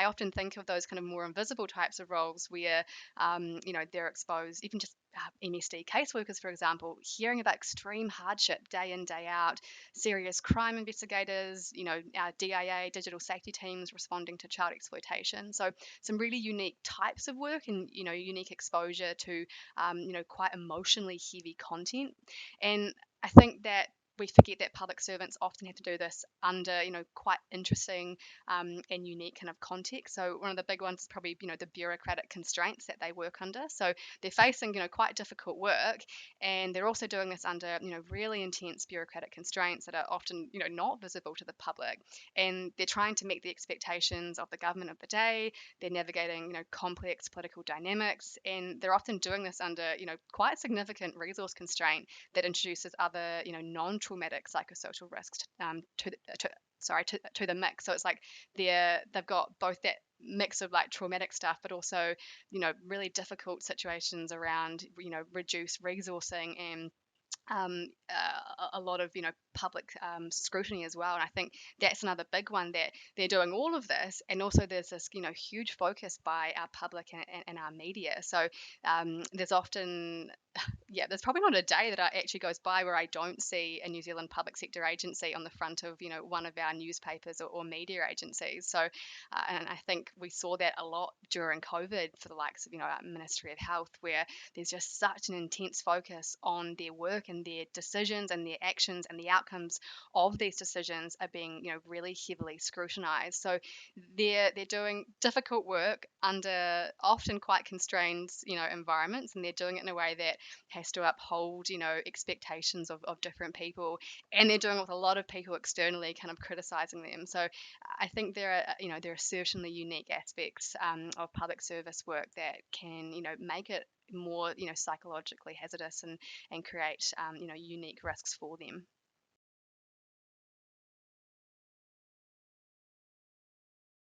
I often think of those kind of more invisible types of roles where, they're exposed, even just MSD caseworkers, for example, hearing about extreme hardship day in, day out, serious crime investigators, DIA, digital safety teams responding to child exploitation. So some really unique types of work and, unique exposure to, quite emotionally heavy content. And I think that we forget that public servants often have to do this under, quite interesting and unique kind of context. So one of the big ones is probably, the bureaucratic constraints that they work under. So they're facing, quite difficult work, and they're also doing this under, really intense bureaucratic constraints that are often, not visible to the public. And they're trying to meet the expectations of the government of the day. They're navigating, complex political dynamics, and they're often doing this under, quite significant resource constraint that introduces other, non-traumatic psychosocial risks to the mix. So it's like they've got both that mix of like traumatic stuff, but also, really difficult situations around, reduced resourcing and a lot of, public scrutiny as well. And I think that's another big one, that they're doing all of this, and also there's this, huge focus by our public and our media. So there's often, yeah, there's probably not a day that actually goes by where I don't see a New Zealand public sector agency on the front of, one of our newspapers or media agencies. So, and I think we saw that a lot during COVID for the likes of, our Ministry of Health, where there's just such an intense focus on their work and their decisions and their actions, and the outcomes of these decisions are being, really heavily scrutinized. So they're doing difficult work under often quite constrained, environments, and they're doing it in a way that has to uphold, expectations of different people, and they're doing it with a lot of people externally kind of criticizing them. So I think there are certainly unique aspects of public service work that can, make it more, psychologically hazardous, and create, unique risks for them.